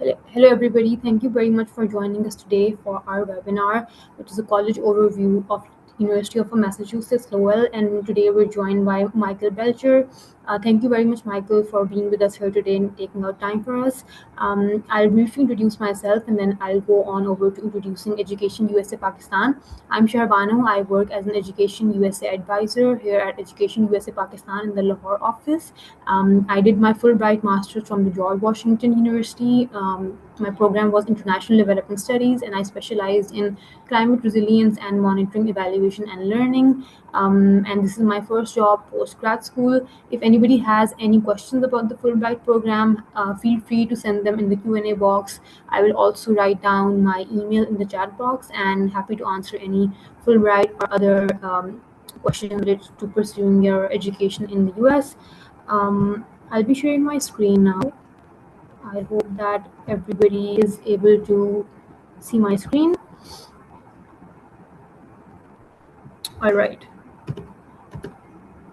Hello, everybody. Thank you very much for joining us today for our webinar, which is a college overview of University of Massachusetts Lowell. And today we're joined by Michael Belcher. Thank you very much, Michael, for being with us here today and taking out time for us. I'll briefly introduce myself and then I'll go on over to introducing Education USA Pakistan. I'm Sharbano. I work as an Education USA advisor here at Education USA Pakistan in the Lahore office. I did my Fulbright Master's from the George Washington University. My program was International Development Studies, and I specialized in climate resilience and monitoring, evaluation, and learning. And this is my first job post grad school. If anybody has any questions about the Fulbright program, feel free to send them in the Q&A box. I will also write down my email in the chat box, and happy to answer any Fulbright or other questions related to pursuing your education in the US. I'll be sharing my screen now. I hope that everybody is able to see my screen. All right.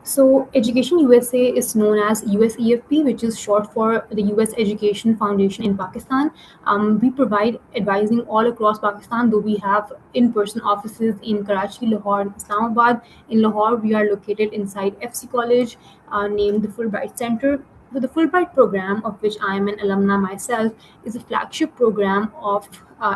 So Education USA is known as USEFP, which is short for the US Education Foundation in Pakistan. We provide advising all across Pakistan, though we have in-person offices in Karachi, Lahore, and Islamabad. In Lahore, we are located inside FC College, named the Fulbright Center. So the Fulbright program, of which I am an alumna myself, is a flagship program of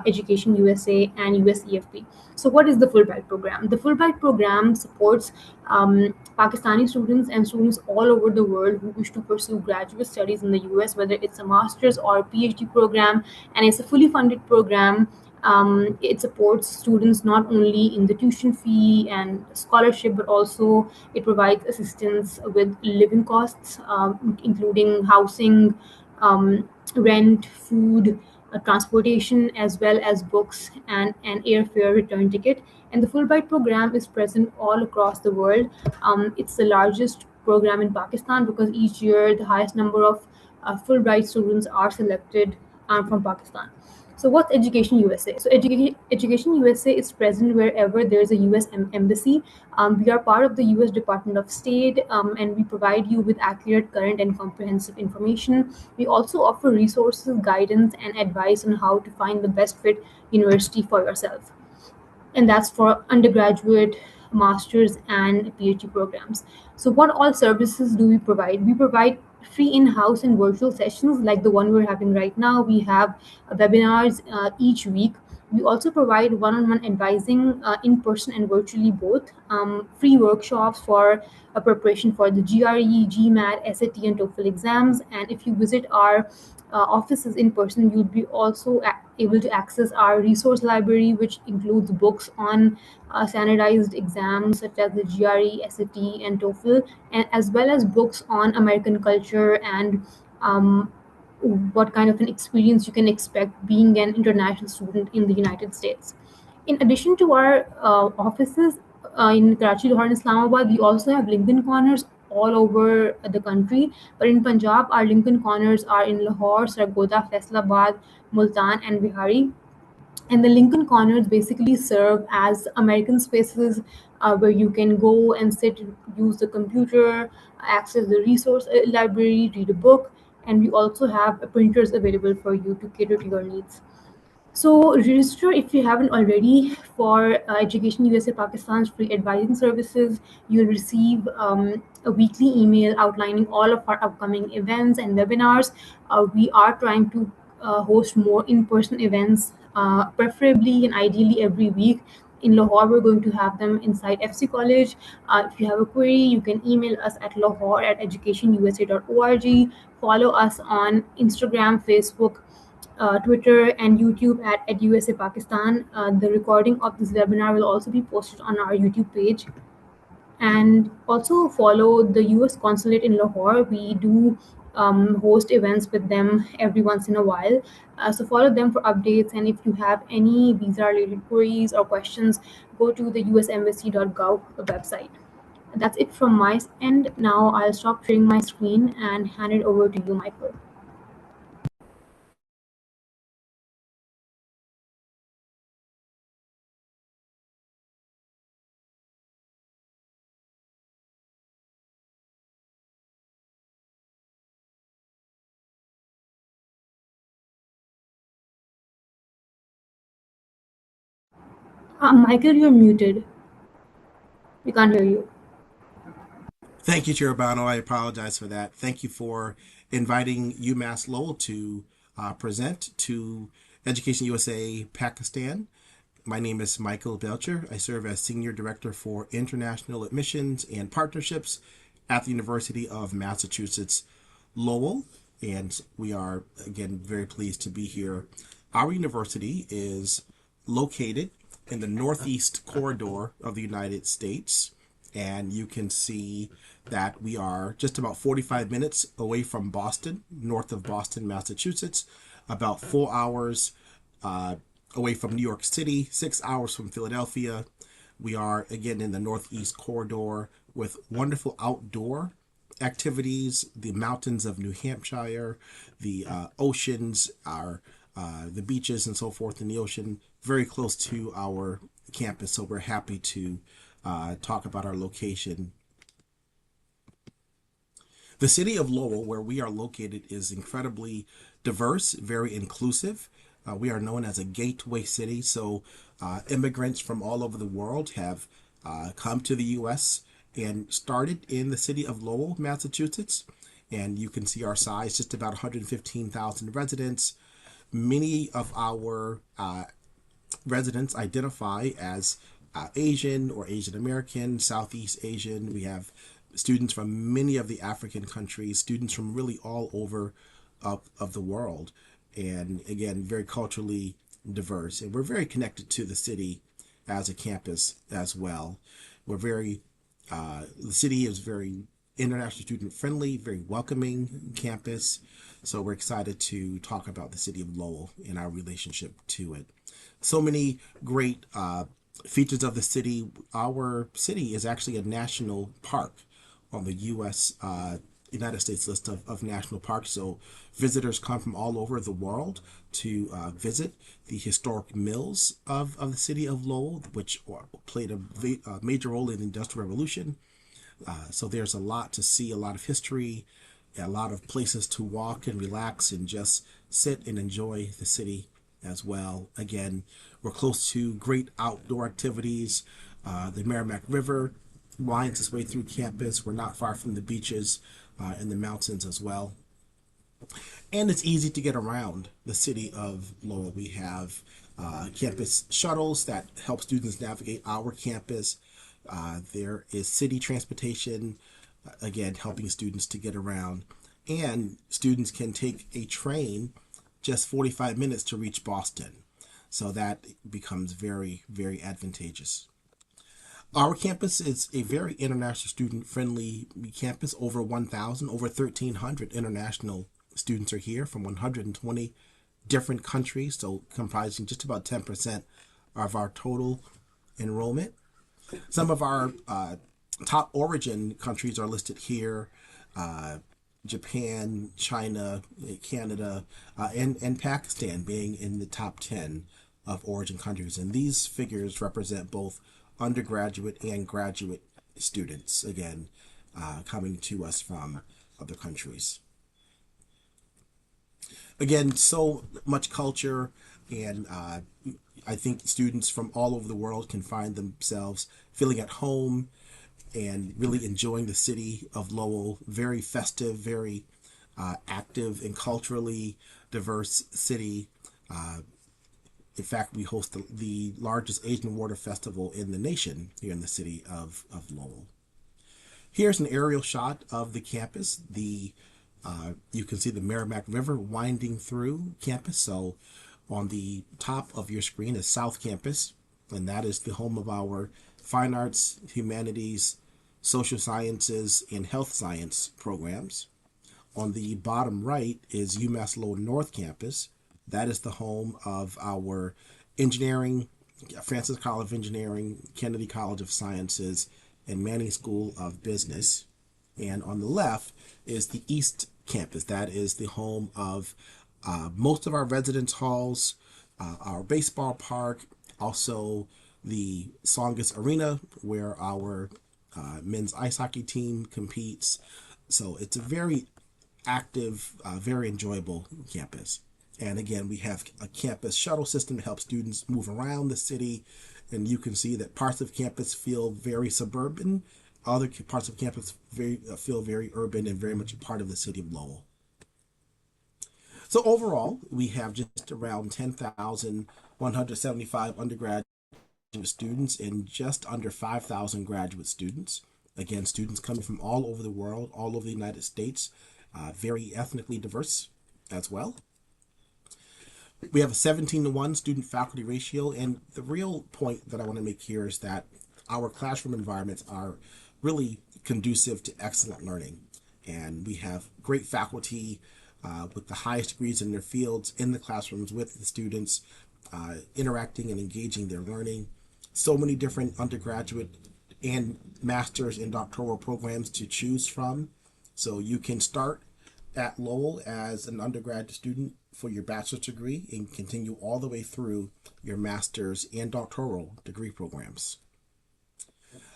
Education USA and USEFP. So, what is the Fulbright program? The Fulbright program supports Pakistani students and students all over the world who wish to pursue graduate studies in the US, whether it's a master's or a PhD program, and it's a fully funded program. It supports students not only in the tuition fee and scholarship, but also it provides assistance with living costs, including housing, rent, food, transportation, as well as books and an airfare return ticket. And the Fulbright program is present all across the world. It's the largest program in Pakistan because each year the highest number of Fulbright students are selected from Pakistan. So what's Education USA? So Education USA is present wherever there's a US embassy. We are part of the US Department of State, and we provide you with accurate, current, and comprehensive information. We also offer resources, guidance, and advice on how to find the best fit university for yourself, and that's for undergraduate, master's, and PhD programs. So, what all services do we provide? We provide free in-house and virtual sessions like the one we're having right now. We have webinars each week. We also provide one-on-one advising in person and virtually both. Free workshops for preparation for the GRE, GMAT, SAT, and TOEFL exams. And if you visit our offices in person, you'll be also able to access our resource library, which includes books on standardized exams such as the GRE, SAT, and TOEFL, and as well as books on American culture and what kind of an experience you can expect being an international student in the United States. In addition to our offices in Karachi, Lahore, and Islamabad, we also have Lincoln Corners all over the country. But in Punjab, our Lincoln Corners are in Lahore, Sargodha, Faisalabad, Multan, and Bihari. And the Lincoln Corners basically serve as American spaces where you can go and sit, use the computer, access the resource library, read a book, and we also have printers available for you to cater to your needs. So register if you haven't already for Education USA Pakistan's free advising services. You'll receive a weekly email outlining all of our upcoming events and webinars. We are trying to host more in-person events, preferably and ideally every week. In Lahore, we're going to have them inside FC College. If you have a query, you can email us at lahore@educationusa.org. Follow us on Instagram, Facebook, Twitter, and YouTube at EduSA Pakistan. The recording of this webinar will also be posted on our YouTube page. And also follow the US consulate in Lahore. We do host events with them every once in a while. So follow them for updates. And if you have any visa related queries or questions, go to the usembassy.gov website. That's it from my end. Now I'll stop sharing my screen and hand it over to you, Michael. Michael, you're muted. We can't hear you. Thank you, Chair Urbano. I apologize for that. Thank you for inviting UMass Lowell to present to Education USA Pakistan. My name is Michael Belcher. I serve as Senior Director for International Admissions and Partnerships at the University of Massachusetts Lowell. And we are, again, very pleased to be here. Our university is located in the northeast corridor of the United States. And you can see that we are just about 45 minutes away from Boston, north of Boston, Massachusetts, about 4 hours away from New York City, 6 hours from Philadelphia. We are again in the Northeast Corridor with wonderful outdoor activities, the mountains of New Hampshire, the oceans, the beaches and so forth in the ocean, very close to our campus. So we're happy to talk about our location. The city of Lowell, where we are located, is incredibly diverse, very inclusive. We are known as a gateway city, so immigrants from all over the world have come to the U.S. and started in the city of Lowell, Massachusetts. And you can see our size, just about 115,000 residents. Many of our residents identify as Asian or Asian American, Southeast Asian. We have students from many of the African countries, students from really all over of the world, and again, very culturally diverse. And we're very connected to the city as a campus as well. We're very, the city is very international student friendly, very welcoming campus. So we're excited to talk about the city of Lowell and our relationship to it. So many great features of the city. Our city is actually a national park on the U.S. United States list of national parks. So visitors come from all over the world to visit the historic mills of the city of Lowell, which played a major role in the Industrial Revolution. So there's a lot to see, a lot of history, a lot of places to walk and relax and just sit and enjoy the city as well. Again, we're close to great outdoor activities. The Merrimack River winds its way through campus. We're not far from the beaches and the mountains as well. And it's easy to get around the city of Lowell. We have campus shuttles that help students navigate our campus. There is city transportation, again, helping students to get around. And students can take a train just 45 minutes to reach Boston. So that becomes very, very advantageous. Our campus is a very international student friendly campus. Over 1,000, over 1,300 international students are here from 120 different countries, so comprising just about 10% of our total enrollment. Some of our top origin countries are listed here: Japan, China, Canada, and Pakistan being in the top 10 of origin countries. And these figures represent both undergraduate and graduate students, again, coming to us from other countries. Again, so much culture, and I think students from all over the world can find themselves feeling at home and really enjoying the city of Lowell. Very festive, very active and culturally diverse city. In fact, we host the largest Asian water festival in the nation here in the city of Lowell. Here's an aerial shot of the campus. You can see the Merrimack River winding through campus. So on the top of your screen is South Campus, and that is the home of our fine arts, humanities, social sciences, and health science programs. On the bottom right is UMass Lowell North Campus. That is the home of our engineering, Francis College of Engineering, Kennedy College of Sciences, and Manning School of Business. And on the left is the East Campus. That is the home of most of our residence halls, our baseball park, also the Songus Arena, where our men's ice hockey team competes. So it's a very active, very enjoyable campus. And again, we have a campus shuttle system to help students move around the city. And you can see that parts of campus feel very suburban, other parts of campus feel very urban and very much a part of the city of Lowell. So overall, we have just around 10,175 undergraduate students and just under 5,000 graduate students. Again, students coming from all over the world, all over the United States, very ethnically diverse as well. We have a 17-to-1 student faculty ratio, and the real point that I want to make here is that our classroom environments are really conducive to excellent learning. And we have great faculty with the highest degrees in their fields in the classrooms with the students, interacting and engaging their learning. So many different undergraduate and master's and doctoral programs to choose from. So you can start at Lowell as an undergraduate student for your bachelor's degree and continue all the way through your master's and doctoral degree programs.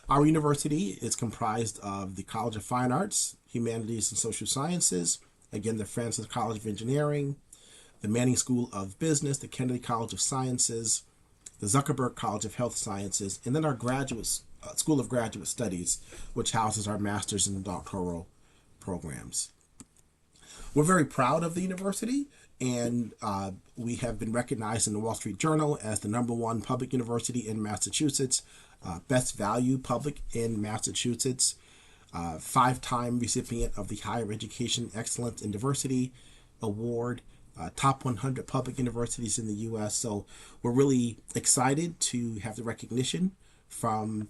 Our university is comprised of the College of Fine Arts, Humanities, and Social Sciences, again, the Francis College of Engineering, the Manning School of Business, the Kennedy College of Sciences, the Zuckerberg College of Health Sciences, and then our School of Graduate Studies, which houses our master's and doctoral programs. We're very proud of the university, and we have been recognized in the Wall Street Journal as the #1 public university in Massachusetts, best value public in Massachusetts, 5-time recipient of the Higher Education Excellence in Diversity Award, top 100 public universities in the U.S. So we're really excited to have the recognition from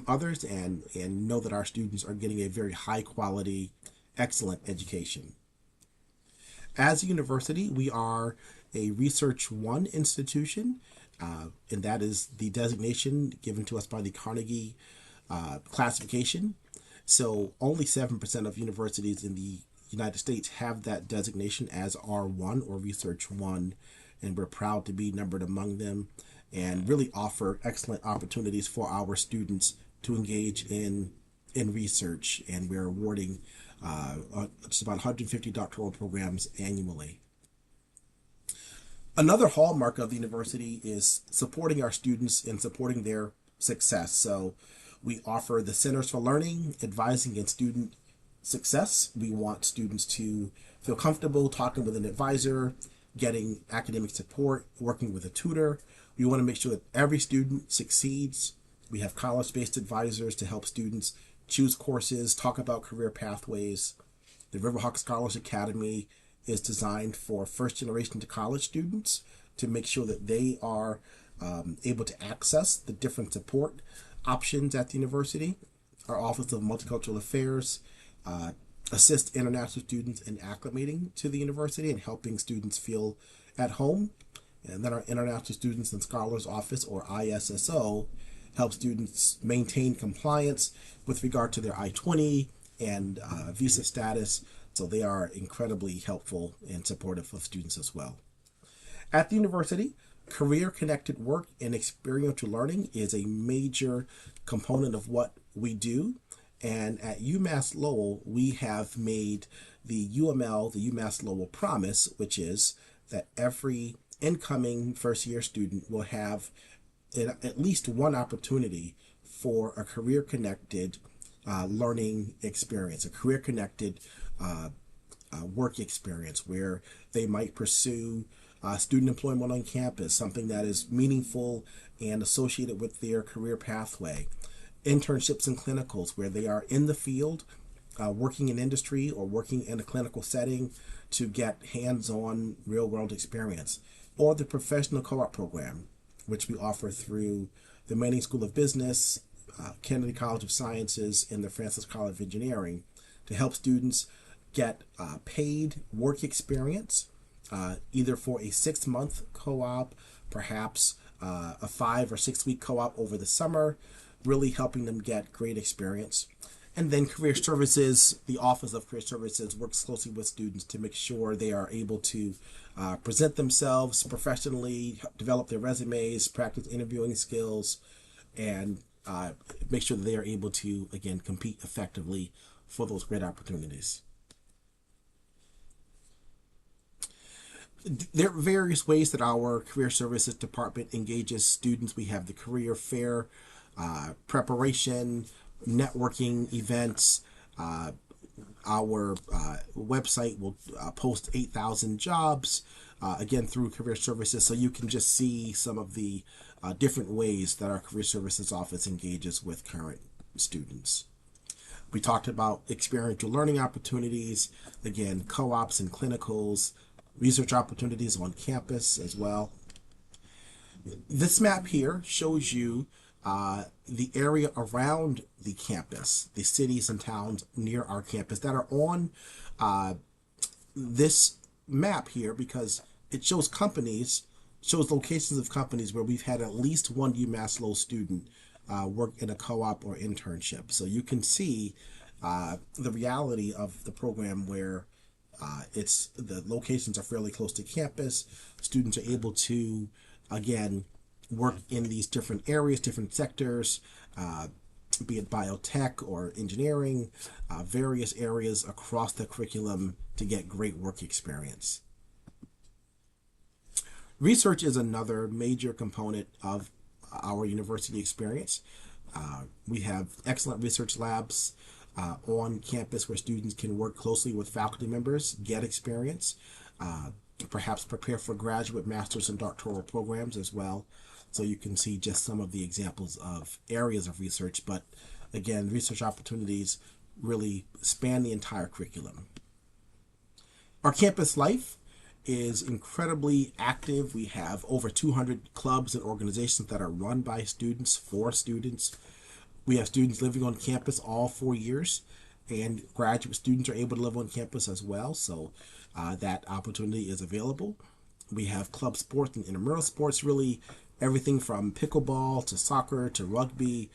others and know that our students are getting a very high quality, excellent education. As a university, we are a Research 1 institution, and that is the designation given to us by the Carnegie classification. So only 7% of universities in the United States have that designation as R1 or Research 1, and we're proud to be numbered among them and really offer excellent opportunities for our students to engage in research. And we're awarding just about 150 doctoral programs annually. Another hallmark of the university is supporting our students and supporting their success. So we offer the Centers for Learning, Advising, and Student Success. We want students to feel comfortable talking with an advisor, getting academic support, working with a tutor. We want to make sure that every student succeeds. We have college-based advisors to help students choose courses, talk about career pathways. The Riverhawk Scholars Academy is designed for first-generation to college students to make sure that they are able to access the different support options at the university. Our Office of Multicultural Affairs assist international students in acclimating to the university and helping students feel at home. And then our International Students and Scholars Office, or ISSO, helps students maintain compliance with regard to their I-20 and visa status. So they are incredibly helpful and supportive of students as well. At the university, career-connected work and experiential learning is a major component of what we do. And at UMass Lowell, we have made the UML, the UMass Lowell Promise, which is that every incoming first-year student will have at least one opportunity for a career-connected learning experience, a career-connected work experience where they might pursue student employment on campus, something that is meaningful and associated with their career pathway. Internships and clinicals where they are in the field, working in industry or working in a clinical setting to get hands-on real-world experience. Or the professional co-op program, which we offer through the Manning School of Business, Kennedy College of Sciences, and the Francis College of Engineering to help students get paid work experience, either for a 6-month co-op, perhaps a 5 or 6 week co-op over the summer, really helping them get great experience. And then Career Services, the Office of Career Services works closely with students to make sure they are able to present themselves professionally, develop their resumes, practice interviewing skills, and make sure that they are able to, again, compete effectively for those great opportunities. There are various ways that our career services department engages students. We have the career fair, preparation, networking events. Our website will post 8,000 jobs, again through career services, so you can just see some of the different ways that our career services office engages with current students. We talked about experiential learning opportunities, again, co-ops and clinicals, research opportunities on campus as well. This map here shows you the area around the campus, the cities and towns near our campus that are on this map here, because it shows companies, shows locations of companies where we've had at least one UMass Lowell student work in a co-op or internship. So you can see the reality of the program where it's the locations are fairly close to campus. Students are able to, again, work in these different areas, different sectors, be it biotech or engineering, various areas across the curriculum to get great work experience. Research is another major component of our university experience. We have excellent research labs on campus where students can work closely with faculty members, get experience, perhaps prepare for graduate, master's, and doctoral programs as well. So you can see just some of the examples of areas of research, but again, research opportunities really span the entire curriculum. Our campus life is incredibly active. We have over 200 clubs and organizations that are run by students, for students. We have students living on campus all 4 years, and graduate students are able to live on campus as well, so that opportunity is available. We have club sports and intramural sports, really everything from pickleball to soccer to rugby,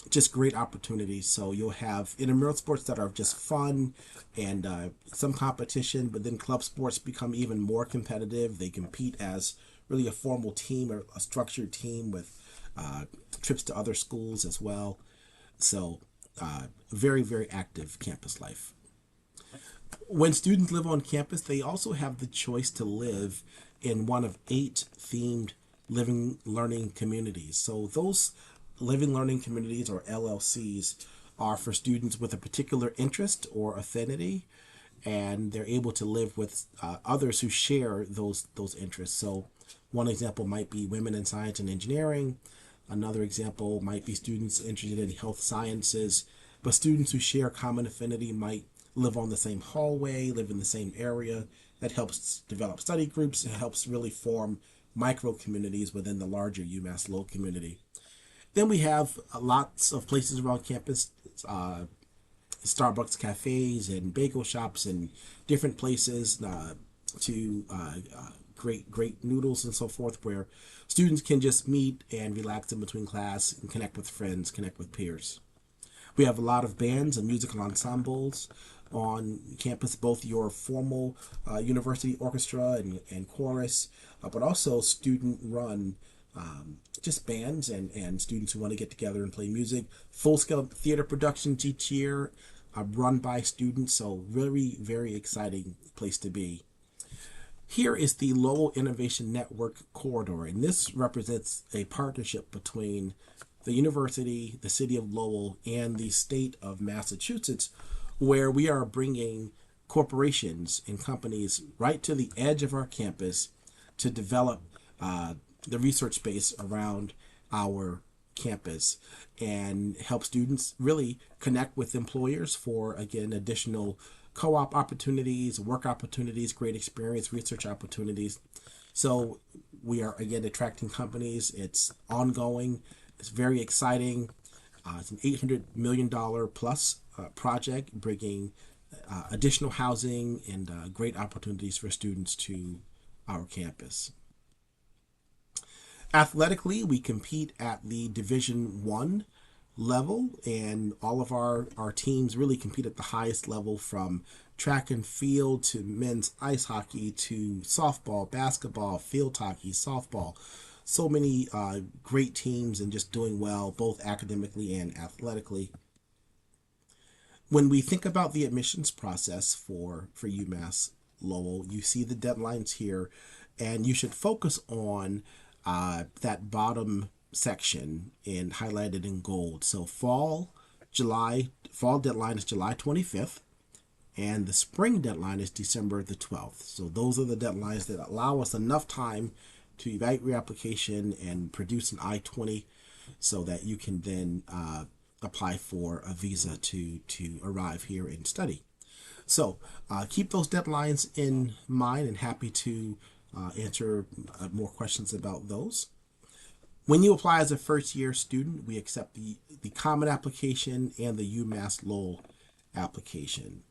just great opportunities. So you'll have intramural sports that are just fun and some competition, but then club sports become even more competitive. They compete as really a formal team or a structured team with trips to other schools as well. So very, very active campus life. When students live on campus, they also have the choice to live in one of 8 themed living learning communities. So those living learning communities, or LLCs, are for students with a particular interest or affinity, and they're able to live with others who share those interests. So one example might be women in science and engineering. Another example might be students interested in health sciences, but students who share common affinity might live on the same hallway, live in the same area. That helps develop study groups. It helps really form micro communities within the larger UMass Lowell community. Then we have lots of places around campus, Starbucks cafes and bagel shops and different places to great noodles and so forth, where students can just meet and relax in between class and connect with friends, connect with peers. We have a lot of bands and musical ensembles on campus, both your formal university orchestra and chorus, but also student run just bands and students who want to get together and play music. Full scale theater productions each year run by students, so very, very exciting place to be. Here is the Lowell Innovation Network Corridor, and this represents a partnership between the university, the city of Lowell, and the state of Massachusetts, where we are bringing corporations and companies right to the edge of our campus to develop the research space around our campus and help students really connect with employers for, again, additional co-op opportunities, work opportunities, great experience, research opportunities. So we are, again, attracting companies. It's ongoing. It's very exciting. It's an $800 million plus project, bringing additional housing and great opportunities for students to our campus. Athletically, we compete at the Division I level, and all of our teams really compete at the highest level, from track and field to men's ice hockey to softball, basketball, field hockey, softball. So many great teams and just doing well both academically and athletically. When we think about the admissions process for UMass, Lowell, you see the deadlines here, and you should focus on that bottom section and highlighted in gold. So fall deadline is July 25th, and the spring deadline is December the 12th. So those are the deadlines that allow us enough time to evaluate your application and produce an I-20 so that you can then apply for a visa to arrive here and study. So keep those deadlines in mind, and happy to answer more questions about those. When you apply as a first year student, we accept the common application and the UMass Lowell application.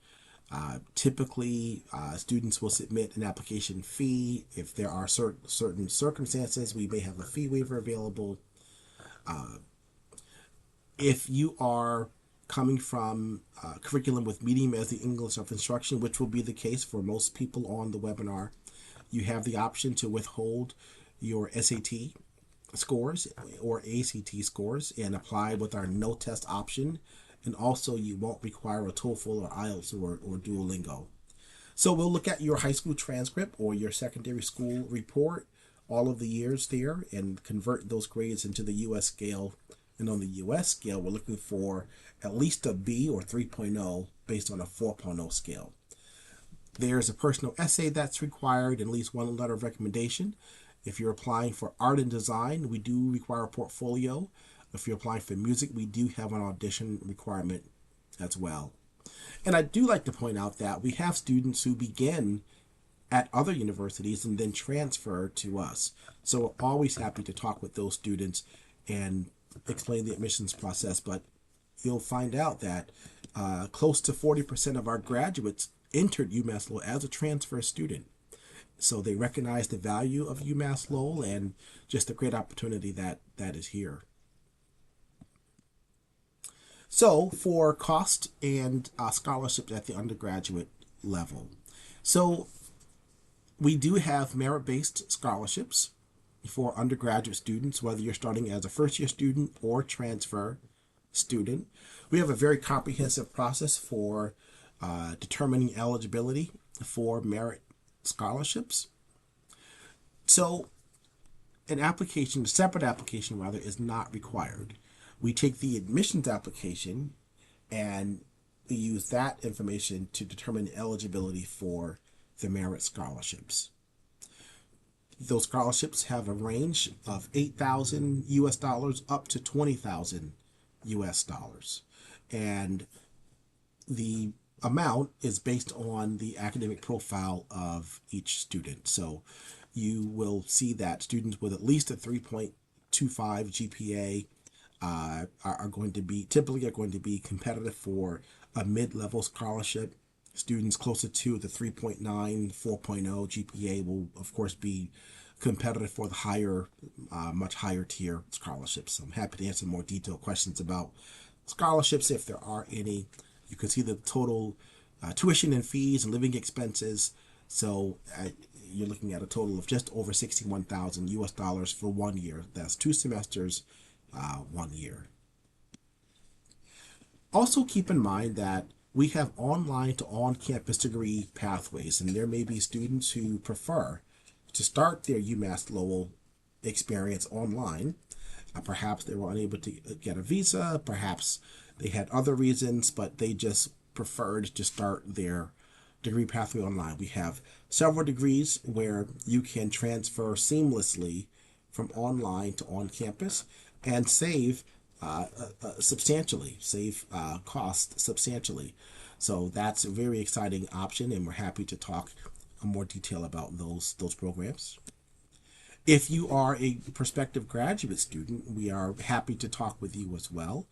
Typically, students will submit an application fee. If there are certain circumstances, we may have a fee waiver available. If you are coming from curriculum with medium as the English of instruction, which will be the case for most people on the webinar, you have the option to withhold your SAT scores or ACT scores and apply with our no test option. And also, you won't require a TOEFL or IELTS or Duolingo. So we'll look at your high school transcript or your secondary school report, all of the years there, and convert those grades into the U.S. scale. And on the U.S. scale, we're looking for at least a B or 3.0 based on a 4.0 scale. There's a personal essay that's required, at least one letter of recommendation. If you're applying for art and design, we do require a portfolio. If you're applying for music, we do have an audition requirement as well. And I do like to point out that we have students who begin at other universities and then transfer to us. So we're always happy to talk with those students and explain the admissions process. But you'll find out that close to 40% of our graduates entered UMass Lowell as a transfer student. So they recognize the value of UMass Lowell and just a great opportunity that is here. So for cost and scholarships at the undergraduate level. So we do have merit-based scholarships for undergraduate students, whether you're starting as a first-year student or transfer student. We have a very comprehensive process for determining eligibility for merit scholarships. So a separate application rather, is not required. We take the admissions application and we use that information to determine eligibility for the merit scholarships. Those scholarships have a range of $8,000 US up to $20,000 US. And the amount is based on the academic profile of each student. So you will see that students with at least a 3.25 GPA are going to be competitive for a mid-level scholarship. Students closer to the 3.9, 4.0 GPA will, of course, be competitive for the higher, much higher tier scholarships. So I'm happy to answer more detailed questions about scholarships if there are any. You can see the total tuition and fees and living expenses. So you're looking at a total of just over $61,000 US for 1 year. That's 2 semesters, 1 year. Also keep in mind that we have online to on-campus degree pathways, and there may be students who prefer to start their UMass Lowell experience online. Perhaps they were unable to get a visa, perhaps they had other reasons, but they just preferred to start their degree pathway online. We have several degrees where you can transfer seamlessly from online to on campus and save substantially, save cost substantially. So that's a very exciting option, and we're happy to talk in more detail about those programs. If you are a prospective graduate student, we are happy to talk with you as well.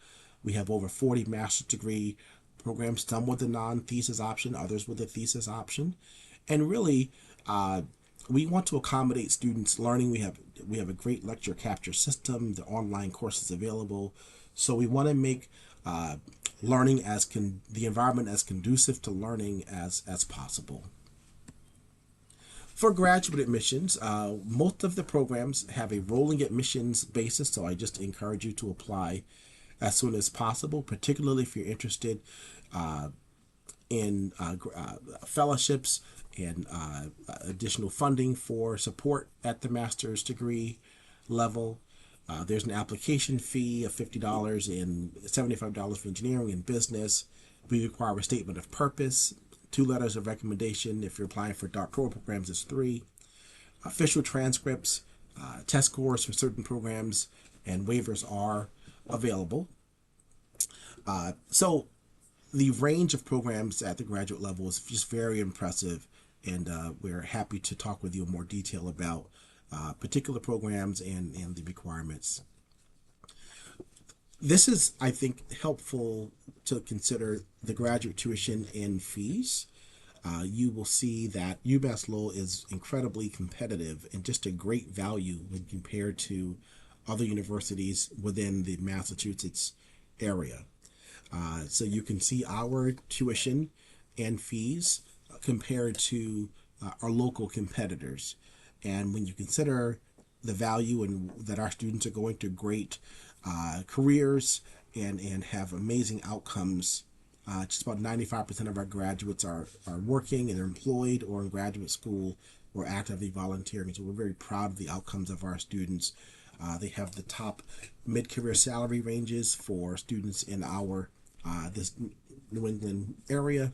We have over 40 master's degree programs, some with a non-thesis option, others with a thesis option. And really, we want to accommodate students' learning. We have a great lecture capture system, the online courses available. So we want to make learning the environment as conducive to learning as possible. For graduate admissions, most of the programs have a rolling admissions basis, so I just encourage you to apply as soon as possible, particularly if you're interested in fellowships and additional funding for support at the master's degree level. There's an application fee of $50 and $75 for engineering and business. We require a statement of purpose, 2 letters of recommendation. If you're applying for doctoral programs, it's 3. Official transcripts, test scores for certain programs, and waivers are available. So the range of programs at the graduate level is just very impressive, and we're happy to talk with you in more detail about particular programs and the requirements. This is, I think, helpful to consider the graduate tuition and fees. You will see that UMass Lowell is incredibly competitive and just a great value when compared to other universities within the Massachusetts area. So you can see our tuition and fees compared to our local competitors. And when you consider the value and that our students are going to great careers and have amazing outcomes, just about 95% of our graduates are working and are employed or in graduate school or actively volunteering. So we're very proud of the outcomes of our students. They have the top mid-career salary ranges for students in our this New England area.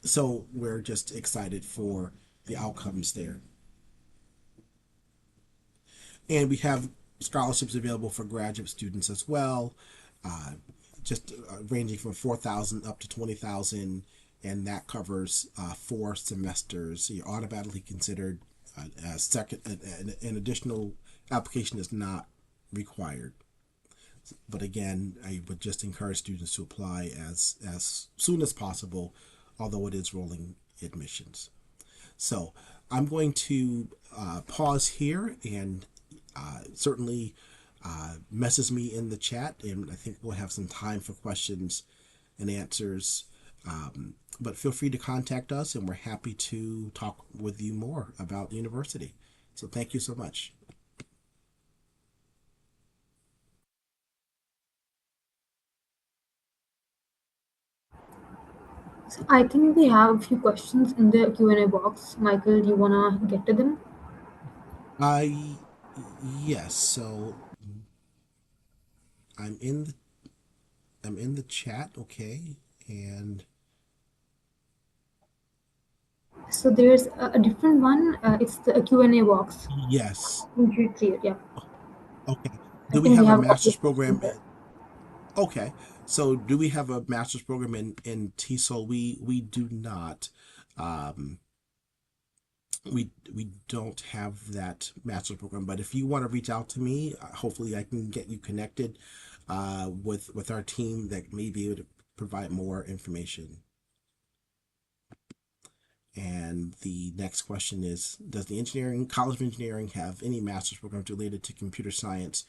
So we're just excited for the outcomes there. And we have scholarships available for graduate students as well, just ranging from 4,000 up to 20,000, and that covers 4 semesters. So you're automatically considered as second. An additional application is not required. But again, I would just encourage students to apply as soon as possible, although it is rolling admissions. So I'm going to pause here and certainly message me in the chat, and I think we'll have some time for questions and answers. But feel free to contact us, and we're happy to talk with you more about the university. So thank you so much. So I think we have a few questions in the Q&A box. Michael, do you wanna get to them? I Yes. So I'm in the I'm in the chat. Okay, and So there's a different one. It's the Q&A box. yes. You should see it. Yeah, Okay. I Do we think we have a have a couple master's of questions program? there. Okay. So do we have a master's program in TESOL? We do not. Um, we don't have that master's program. But if you want to reach out to me, hopefully I can get you connected with our team that may be able to provide more information. And the next question is, does the College of Engineering have any master's programs related to computer science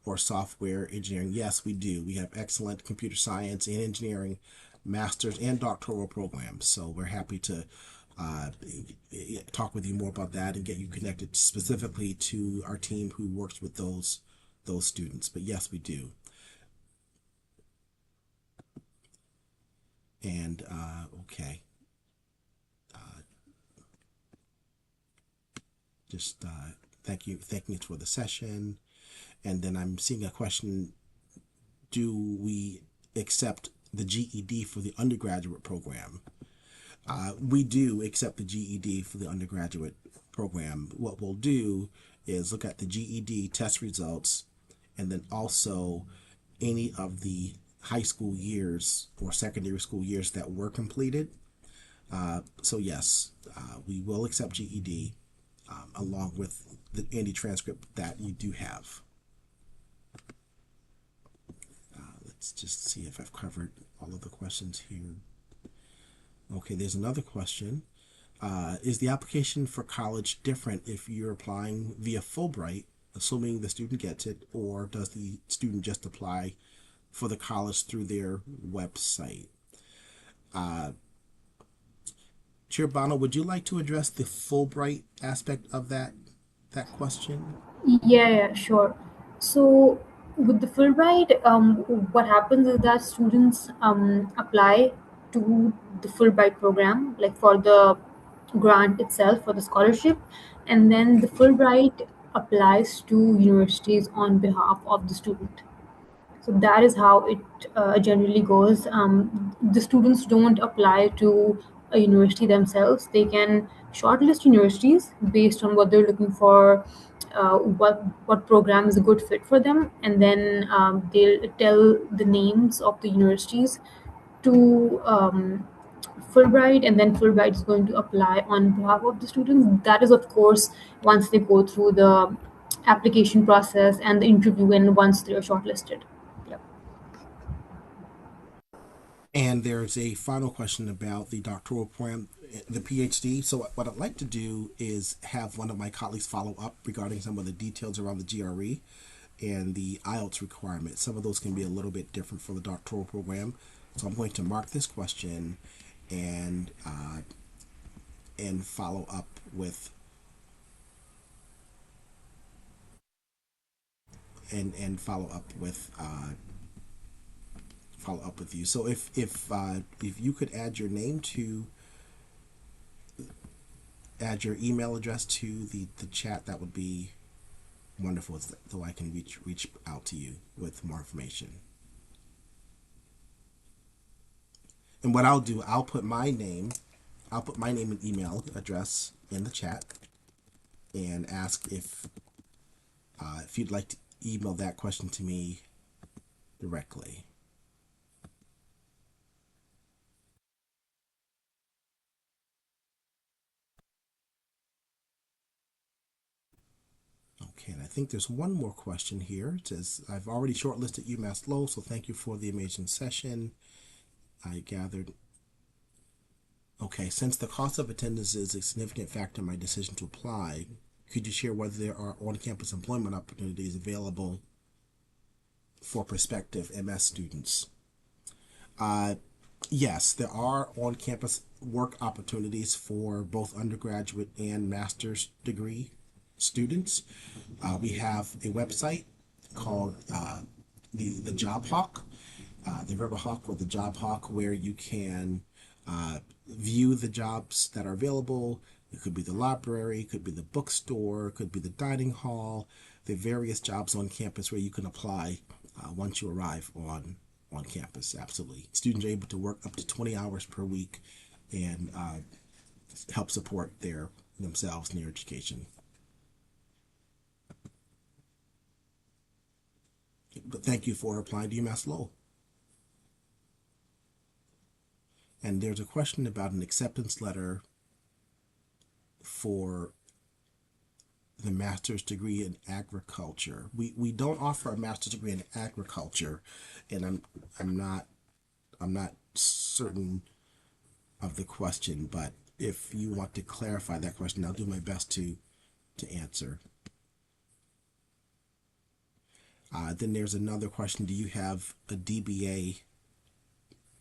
or software engineering? Yes, we do. We have excellent computer science and engineering master's and doctoral programs. So we're happy to uh, talk with you more about that and get you connected specifically to our team who works with those students. But yes, we do. And okay, just thanking you for the session. And then I'm seeing a question: do we accept the GED for the undergraduate program? We do accept the GED for the undergraduate program. What we'll do is look at the GED test results and then also any of the high school years or secondary school years that were completed. So yes, we will accept GED along with any transcript that you do have. Let's just see if I've covered all of the questions here. Okay, there's another question. Is the application for college different if you're applying via Fulbright, assuming the student gets it, or does the student just apply for the college through their website? Chair Bono, would you like to address the Fulbright aspect of that question? Yeah, yeah, sure. So with the Fulbright, what happens is that students apply to the Fulbright program, like for the grant itself for the scholarship, and then the Fulbright applies to universities on behalf of the student. So that is how it generally goes. The students don't apply to a university themselves. They can shortlist universities based on what they're looking for, what program is a good fit for them, and then they'll tell the names of the universities to Fulbright, and then Fulbright is going to apply on behalf of the students. That is, of course, once they go through the application process and the interview, and once they're shortlisted. Yep. And there's a final question about the doctoral program, the PhD. So, what I'd like to do is have one of my colleagues follow up regarding some of the details around the GRE and the IELTS requirements. Some of those can be a little bit different for the doctoral program. So, I'm going to mark this question and and follow up with and follow up with you. So if you could add your name to add your email address to the chat, that would be wonderful, so I can reach out to you with more information. And what I'll do, I'll put my name and email address in the chat and ask if you'd like to email that question to me directly. Okay, and I think there's one more question here. It says, I've already shortlisted UMass Lowell, so thank you for the amazing session. I gathered. Okay, since the cost of attendance is a significant factor in my decision to apply, could you share whether there are on campus employment opportunities available for prospective MS students? Uh, yes, there are on campus work opportunities for both undergraduate and master's degree students. We have a website called the Job Hawk, the River Hawk or the Job Hawk, where you can view the jobs that are available. It could be the library, it could be the bookstore, it could be the dining hall. The various jobs on campus where you can apply once you arrive on campus. Absolutely, students are able to work up to 20 hours per week and help support themselves in their education. But thank you for applying to UMass Lowell. And there's a question about an acceptance letter for the master's degree in agriculture. We don't offer a master's degree in agriculture, and I'm not certain of the question, but if you want to clarify that question, I'll do my best to answer. Then there's another question: do you have a DBA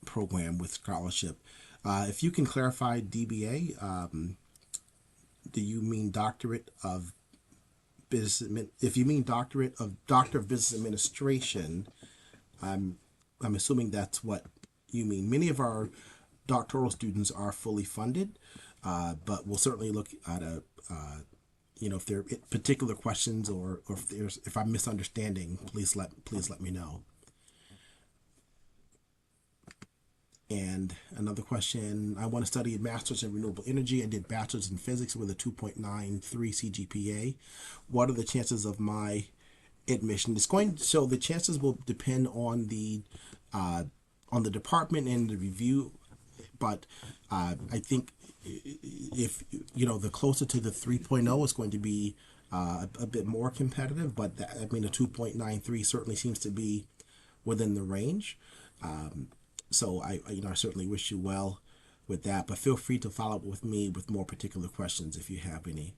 program with scholarship? If you can clarify DBA, do you mean doctorate of business? If you mean doctor of business administration, I'm assuming that's what you mean. Many of our doctoral students are fully funded, but we'll certainly look at if there are particular questions or if I'm misunderstanding, please let me know. And another question: I want to study a master's in renewable energy. I did bachelor's in physics with a 2.93 CGPA. What are the chances of my admission? So the chances will depend on the department and the review, but I think if the closer to the 3.0 is going to be a bit more competitive, but a 2.93 certainly seems to be within the range. So I certainly wish you well with that, but feel free to follow up with me with more particular questions if you have any.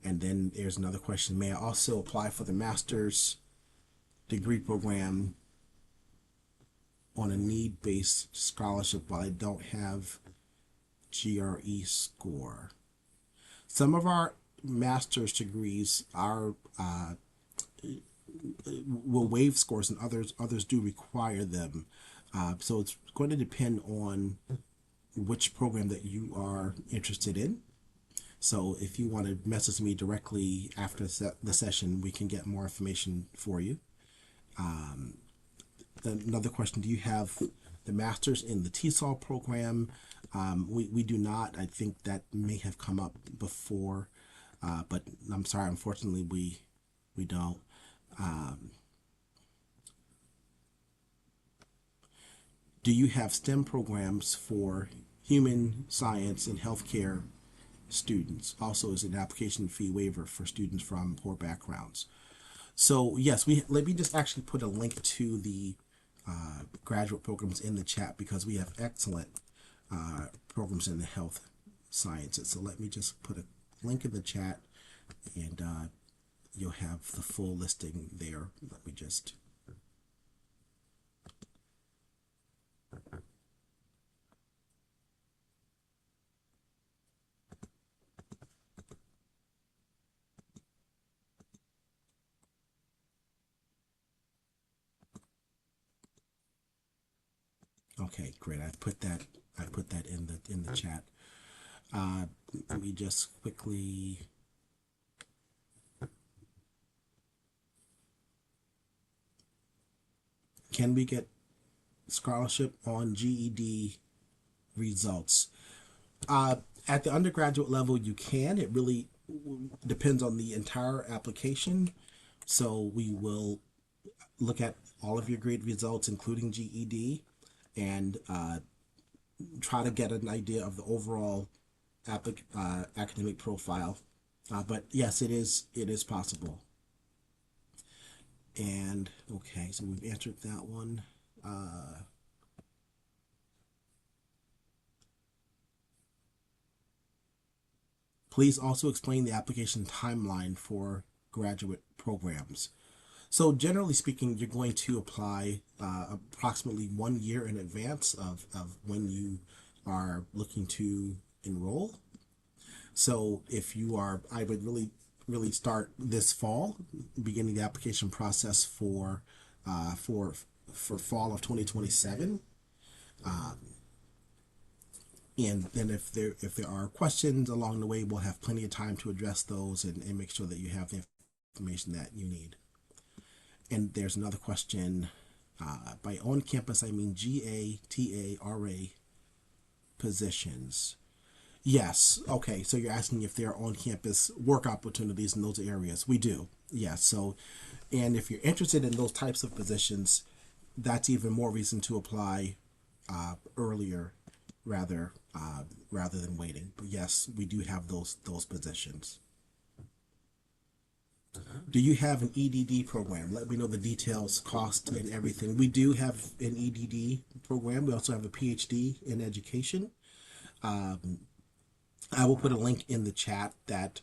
And then there's another question: may I also apply for the master's degree program on a need-based scholarship while I don't have GRE score? Some of our master's degrees will waive scores, and others do require them. So it's going to depend on which program that you are interested in. So if you want to message me directly after the session, we can get more information for you. Another question: do you have the master's in the TESOL program? We do not. I think that may have come up before, but I'm sorry. Unfortunately, we don't. Do you have STEM programs for human science and healthcare students? Also, is an application fee waiver for students from poor backgrounds. So yes, we let me just actually put a link to the graduate programs in the chat because we have excellent programs in the health sciences. So let me just put a link in the chat, and you'll have the full listing there. Let me just. Okay, great. I put that. I put that in the chat. Let me just quickly. Can we get scholarship on GED results? At the undergraduate level, you can. It really depends on the entire application. So we will look at all of your grade results, including GED, and try to get an idea of the overall academic profile. But yes, it is possible. And okay, so we've answered that one. Please also explain the application timeline for graduate programs. So generally speaking, you're going to apply approximately 1 year in advance of when you are looking to enroll. So if you are, I would really start this fall, beginning the application process uh, for for fall of 2027. And then if there are questions along the way, we'll have plenty of time to address those and make sure that you have the information that you need. And there's another question. By on campus, I mean GATARA positions. Yes. Okay. So you're asking if there are on campus work opportunities in those areas. We do. Yes. So, and if you're interested in those types of positions, that's even more reason to apply earlier rather than waiting. But yes, we do have those positions. Do you have an EDD program? Let me know the details, cost, and everything. We do have an EDD program. We also have a PhD in education. I will put a link in the chat that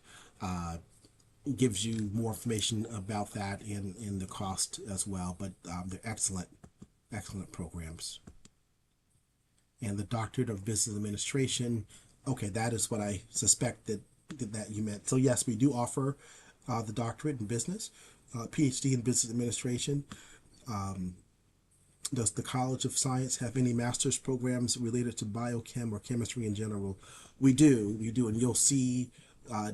gives you more information about that and the cost as well. But they're excellent programs. And the Doctorate of Business Administration. Okay, that is what I suspected that you meant. So yes, we do offer the doctorate in business, PhD in business administration. Does the College of Science have any master's programs related to biochem or chemistry in general? We do, and you'll see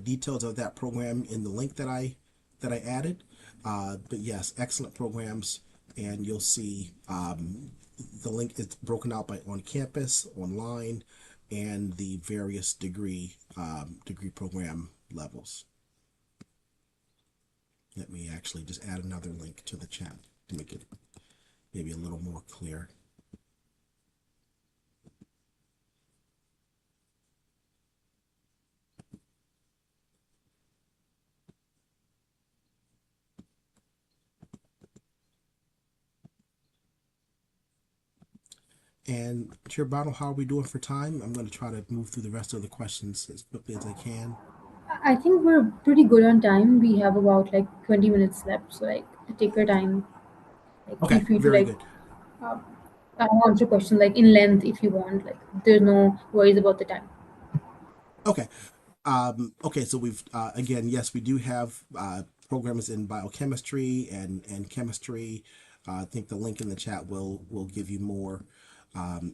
details of that program in the link that I added. But yes, excellent programs, and you'll see the link is broken out by on campus, online, and the various degree program levels. Let me actually just add another link to the chat to make it maybe a little more clear. And Chair Bottle, how are we doing for time? I'm going to try to move through the rest of the questions as quickly as I can. I think we're pretty good on time. We have about like 20 minutes left, so like take your time. Like feel Okay, free to very like good. uh, answer questions like in length if you want. Like there's no worries about the time. Okay. Okay, so we've again, yes, we do have programs in biochemistry and chemistry. I think the link in the chat will give you more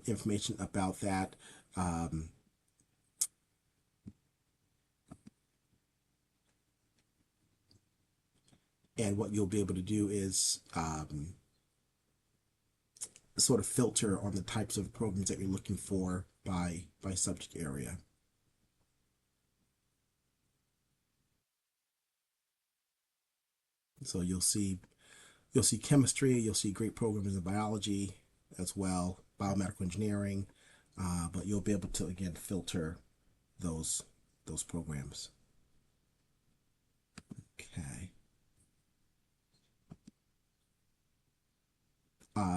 information about that. And what you'll be able to do is sort of filter on the types of programs that you're looking for by subject area. So you'll see chemistry, you'll see great programs in biology as well, biomedical engineering, but you'll be able to again filter those those programs. Okay.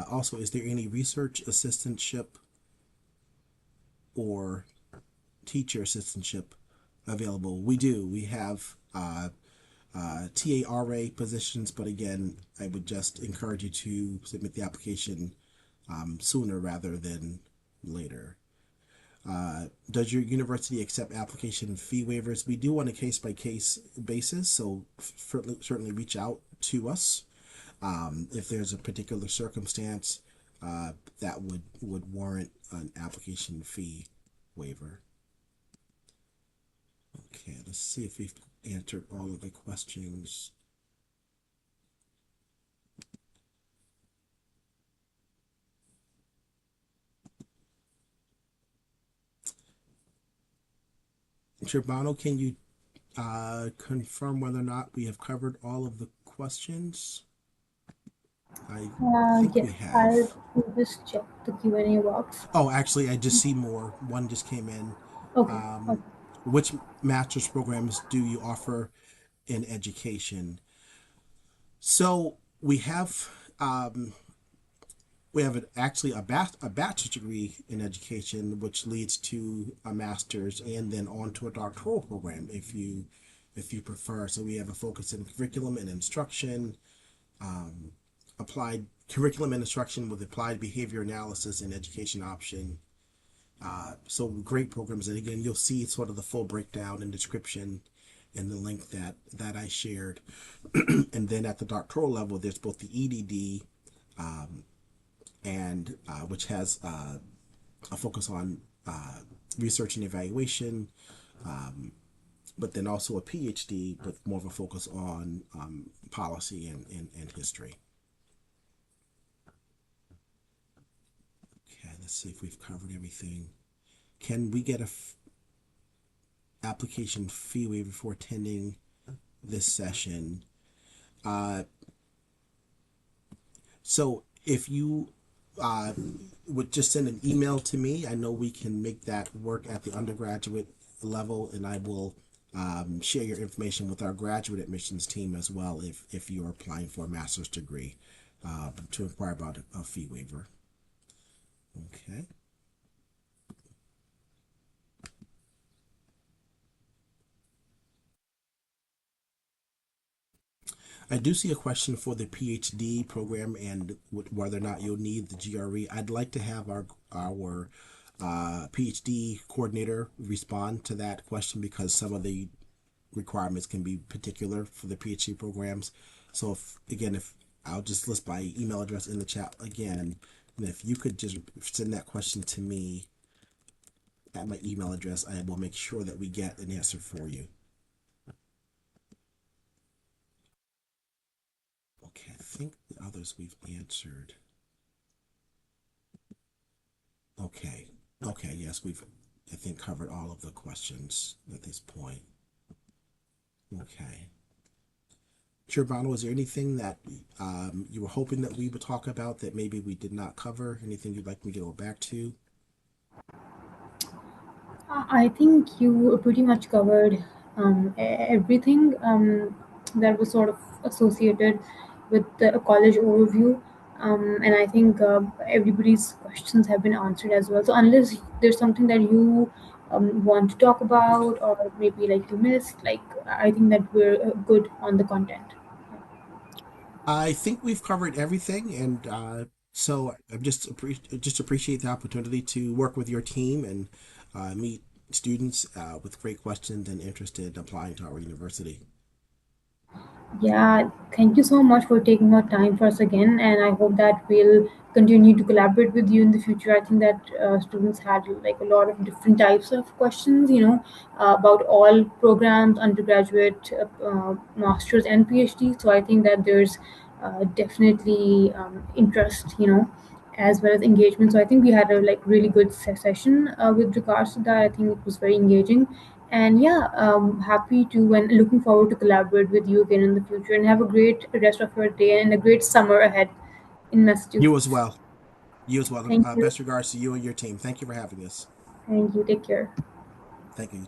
Also, is there any research assistantship or teacher assistantship available? We do. We have TARA positions, but again, I would just encourage you to submit the application sooner rather than later. Does your university accept application fee waivers? We do on a case by case basis, so certainly reach out to us if there's a particular circumstance that would warrant an application fee waiver. Okay, let's see if we've answered all of the questions. Girbano, can you confirm whether or not we have covered all of the questions? I think we Yes, I'll have. just check the Q&A box. Oh, actually, I just see more. One just came in. Okay. Um, Okay. which master's programs do you offer in education? So we have actually a bachelor's degree in education, which leads to a master's and then on to a doctoral program if you prefer. So we have a focus in curriculum and instruction, applied curriculum and instruction with applied behavior analysis and education option. So great programs, and again, you'll see sort of the full breakdown and description in the link that I shared. And then at the doctoral level, there's both the EDD and which has a focus on research and evaluation, but then also a PhD with more of a focus on policy and history. Okay, let's see if we've covered everything. Can we get a application fee waiver for attending this session? Uh, so if you would just send an email to me, I know we can make that work at the undergraduate level, and I will share your information with our graduate admissions team as well if you're applying for a master's degree to inquire about a fee waiver. Okay. I do see a question for the PhD program and whether or not you'll need the GRE. I'd like to have our PhD coordinator respond to that question because some of the requirements can be particular for the PhD programs. So if I'll just list my email address in the chat again, and if you could just send that question to me at my email address, I will make sure that we get an answer for you. Okay, I think the others we've answered. Okay. Okay, yes, we've, I think, covered all of the questions at this point. Okay. Girbano, is there anything that you were hoping that we would talk about that maybe we did not cover? Anything you'd like me to go back to? I think you pretty much covered everything that was sort of associated with the college overview. And I think everybody's questions have been answered as well. So unless there's something that you want to talk about, or maybe like you missed, like I think that we're good on the content. I think we've covered everything, and so I just appreciate the opportunity to work with your team and meet students with great questions and interest in applying to our university. Yeah, thank you so much for taking out time for us again, and I hope that we'll continue to collaborate with you in the future. I think that students had like a lot of different types of questions, about all programs, undergraduate, masters, and PhD. So I think that there's definitely interest, as well as engagement. So I think we had a like really good session with regards to that. I think it was very engaging, and yeah, happy to and looking forward to collaborate with you again in the future. And have a great rest of your day and a great summer ahead in You as Massachusetts. well. You as well. Thank you. Best regards to you and your team. Thank you for having us. Thank you. Take care. Thank you.